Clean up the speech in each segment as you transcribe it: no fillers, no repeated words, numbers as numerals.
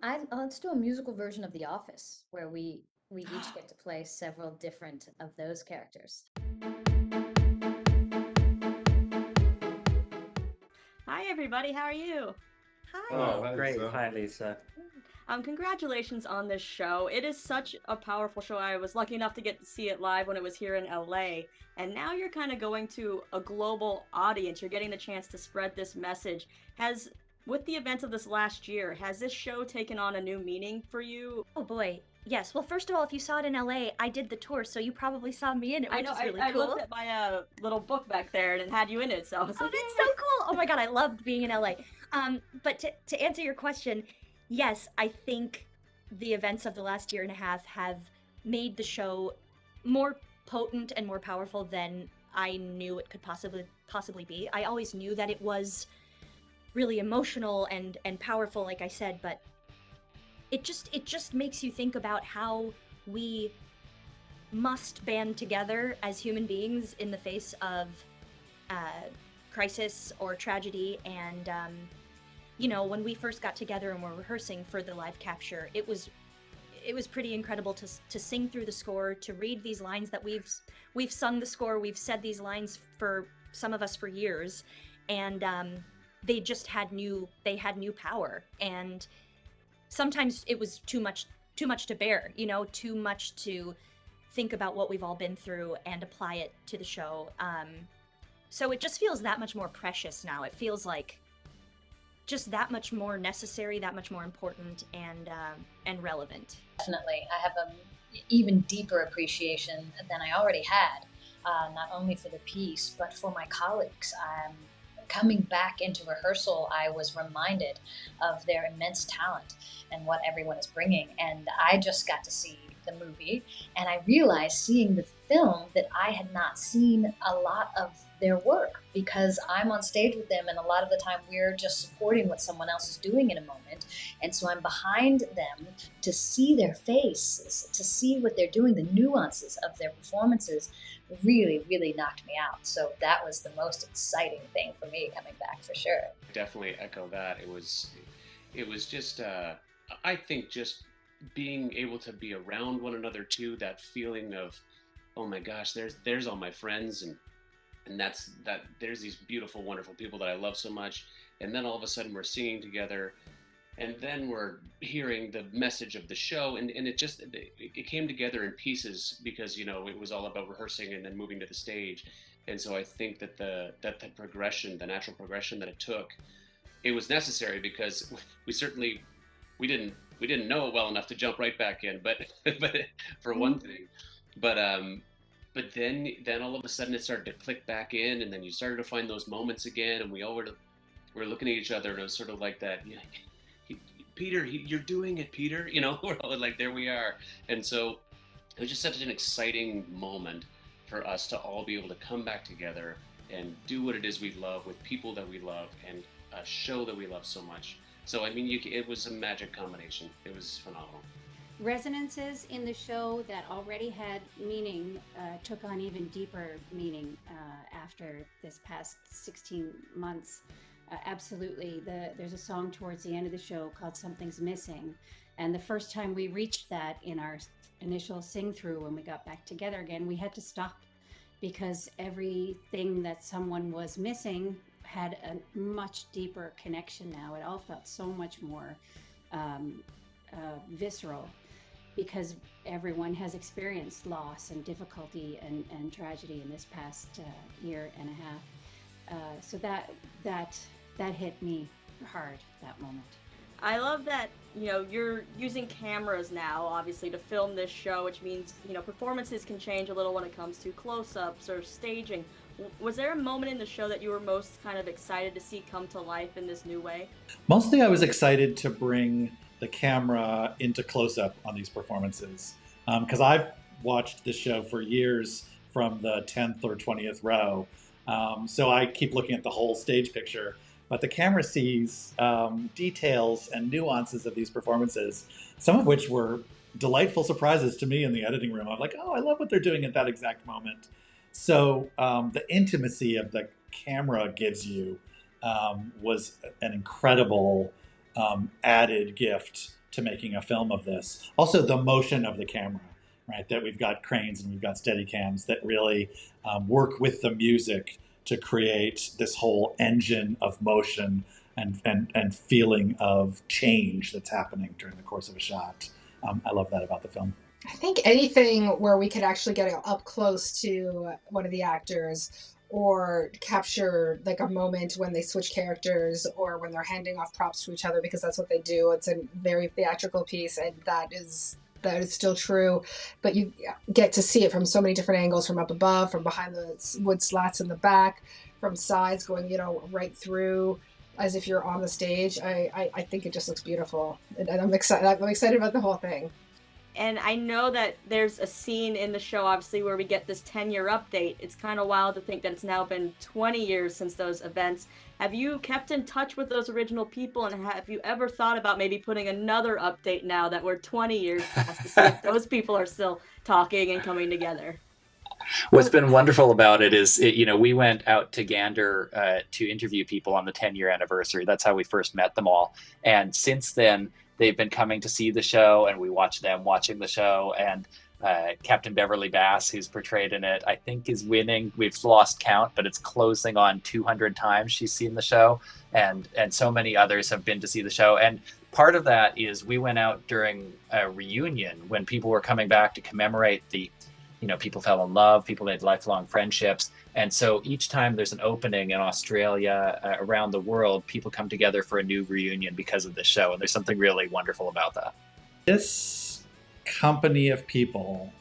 Let's do a musical version of The Office where we each get to play several different of those characters. Hi, everybody. How are you? Oh, Hi. hi, Great. Lisa. Hi, Lisa. Congratulations on this show. It is such a powerful show. I was lucky enough to get to see it live when it was here in LA. And now you're kind of going to a global audience. You're getting the chance to spread this message. With the events of this last year, has this show taken on a new meaning for you? Oh boy. Yes. Well, first of all, if you saw it in LA, I did the tour, so you probably saw me in it, I which know, is really I cool. looked at my little book back there and it had you in it, so I was Oh, like, that's so cool. Oh my god, I loved being in LA. But to answer your question, yes, I think the events of the last year and a half have made the show more potent and more powerful than I knew it could possibly be. I always knew that it was really emotional and powerful, like I said, but it just makes you think about how we must band together as human beings in the face of uh, crisis or tragedy. And when we first got together and were rehearsing for the live capture, it was pretty incredible to sing through the score, to read these lines that we've sung the score, we've said these lines for some of us for years, and they had new power, and sometimes it was too much to bear, too much to think about what we've all been through and apply it to the show. So it just feels that much more precious now. It feels like just that much more necessary, that much more important, and relevant. Definitely, I have an even deeper appreciation than I already had, not only for the piece, but for my colleagues. Coming back into rehearsal, I was reminded of their immense talent and what everyone is bringing. And I just got to see the movie, and I realized seeing the film that I had not seen a lot of their work because I'm on stage with them, and a lot of the time we're just supporting what someone else is doing in a moment. And so I'm behind them to see their faces, to see what they're doing, the nuances of their performances really, really knocked me out. So that was the most exciting thing for me coming back for sure. Definitely echo that. It was just I think just being able to be around one another too, that feeling of, oh my gosh, there's all my friends, and that there's these beautiful, wonderful people that I love so much, and then all of a sudden we're singing together, and then we're hearing the message of the show, and it came together in pieces because it was all about rehearsing and then moving to the stage. And so I think that the progression, the natural progression that it took, it was necessary because we didn't know it well enough to jump right back in, but but for one thing. But then all of a sudden it started to click back in, and then you started to find those moments again, and we're looking at each other, and it was sort of like that. Peter, you're doing it, Peter. We're all like, there we are. And so it was just such an exciting moment for us to all be able to come back together and do what it is we love with people that we love and a show that we love so much. So I mean, it was a magic combination. It was phenomenal. Resonances in the show that already had meaning took on even deeper meaning after this past 16 months. Absolutely. There's a song towards the end of the show called Something's Missing. And the first time we reached that in our initial sing through when we got back together again, we had to stop because everything that someone was missing had a much deeper connection now. It all felt so much more visceral because everyone has experienced loss and difficulty and tragedy in this past year and a half. So that hit me hard, that moment. I love that, you're using cameras now, obviously, to film this show, which means, performances can change a little when it comes to close-ups or staging. Was there a moment in the show that you were most kind of excited to see come to life in this new way? Mostly I was excited to bring the camera into close-up on these performances because I've watched this show for years from the 10th or 20th row. So I keep looking at the whole stage picture. But the camera sees details and nuances of these performances, some of which were delightful surprises to me in the editing room. I'm like, oh, I love what they're doing at that exact moment. So the intimacy of the camera gives you was an incredible added gift to making a film of this. Also, the motion of the camera, right? That we've got cranes and we've got steady cams that really work with the music to create this whole engine of motion and feeling of change that's happening during the course of a shot. I love that about the film. I think anything where we could actually get up close to one of the actors or capture like a moment when they switch characters or when they're handing off props to each other, because that's what they do. It's a very theatrical piece, and that is still true, but you get to see it from so many different angles, from up above, from behind the wood slats in the back, from sides going, right through, as if you're on the stage. I think it just looks beautiful, and I'm excited about the whole thing. And I know that there's a scene in the show, obviously, where we get this 10-year update. It's kind of wild to think that it's now been 20 years since those events. Have you kept in touch with those original people, and have you ever thought about maybe putting another update now that we're 20 years past to see if those people are still talking and coming together? What's been wonderful about it is, we went out to Gander to interview people on the 10-year anniversary. That's how we first met them all. And since then, they've been coming to see the show, and we watch them watching the show. And Captain Beverly Bass, who's portrayed in it, I think is winning. We've lost count, but it's closing on 200 times she's seen the show. And so many others have been to see the show. And part of that is we went out during a reunion when people were coming back to commemorate the, people fell in love, people made lifelong friendships. And so each time there's an opening in Australia, around the world, people come together for a new reunion because of the show. And there's something really wonderful about that. This company of people,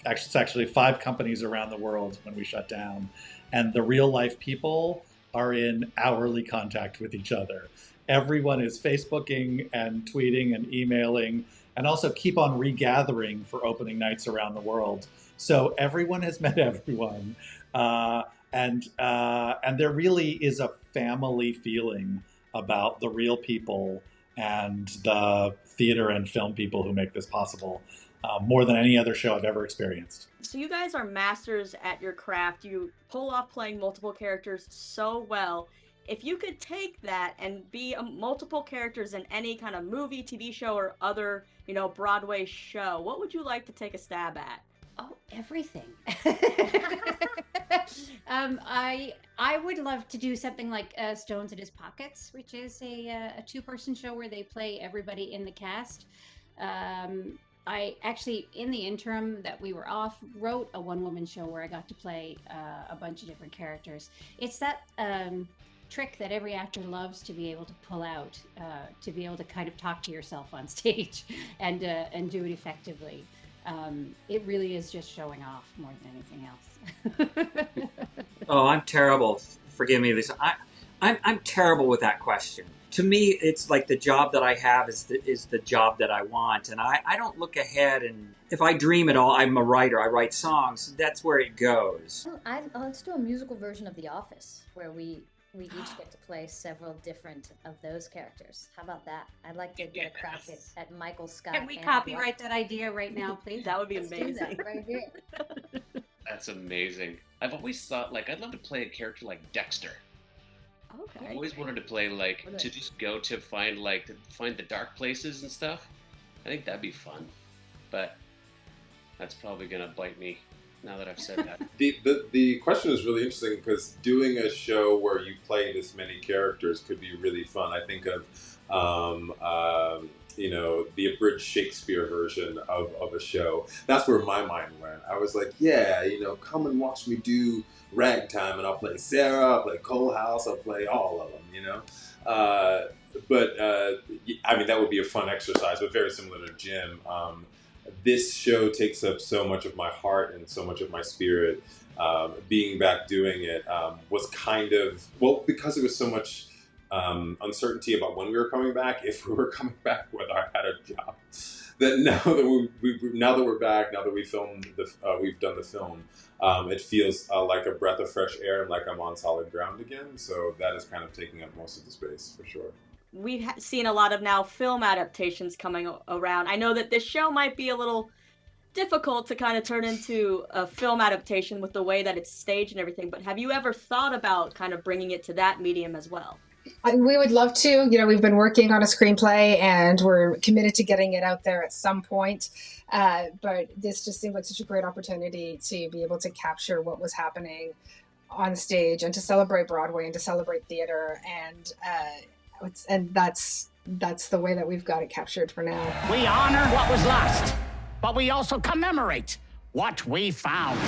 it's actually 5 companies around the world when we shut down, and the real life people are in hourly contact with each other. Everyone is Facebooking and tweeting and emailing, and also keep on regathering for opening nights around the world. So everyone has met everyone. And there really is a family feeling about the real people and the theater and film people who make this possible, more than any other show I've ever experienced. So you guys are masters at your craft. You pull off playing multiple characters so well. If you could take that and be multiple characters in any kind of movie, TV show, or other, Broadway show, what would you like to take a stab at? Oh, everything. I would love to do something like Stones in His Pockets, which is a 2-person show where they play everybody in the cast. I actually, in the interim that we were off, wrote a 1-woman show where I got to play a bunch of different characters. It's that trick that every actor loves to be able to pull out, to be able to kind of talk to yourself on stage and do it effectively. It really is just showing off more than anything else. Oh, I'm terrible. Forgive me, Lisa. I'm terrible with that question. To me, it's like the job that I have is the job that I want, and I don't look ahead. And if I dream at all, I'm a writer. I write songs. That's where it goes. Let's do a musical version of The Office where we each get to play several different of those characters. How about that? I'd like to get a crack at Michael Scott. Can we copyright that idea right now, please? That would be Let's amazing. do that right here. That's amazing. I've always thought, I'd love to play a character like Dexter. Okay. I've always wanted to play, to just go to find the dark places and stuff. I think that'd be fun. But that's probably going to bite me now that I've said that. The question is really interesting because doing a show where you play this many characters could be really fun. I think of, the abridged Shakespeare version of a show. That's where my mind went. I was like, come and watch me do Ragtime, and I'll play Sarah, I'll play Cole House, I'll play all of them, that would be a fun exercise, but very similar to Jim. This show takes up so much of my heart and so much of my spirit. Being back doing it was kind of, because there was so much uncertainty about when we were coming back, if we were coming back, whether I had a job. That now that we're back, now that we've done the film, it feels like a breath of fresh air and like I'm on solid ground again. So that is kind of taking up most of the space for sure. We've seen a lot of now film adaptations coming around. I know that this show might be a little difficult to kind of turn into a film adaptation with the way that it's staged and everything, but have you ever thought about kind of bringing it to that medium as well? We would love to. We've been working on a screenplay and we're committed to getting it out there at some point. But this just seemed like such a great opportunity to be able to capture what was happening on stage and to celebrate Broadway and to celebrate theater. And that's the way that we've got it captured for now. We honor what was lost, but we also commemorate what we found.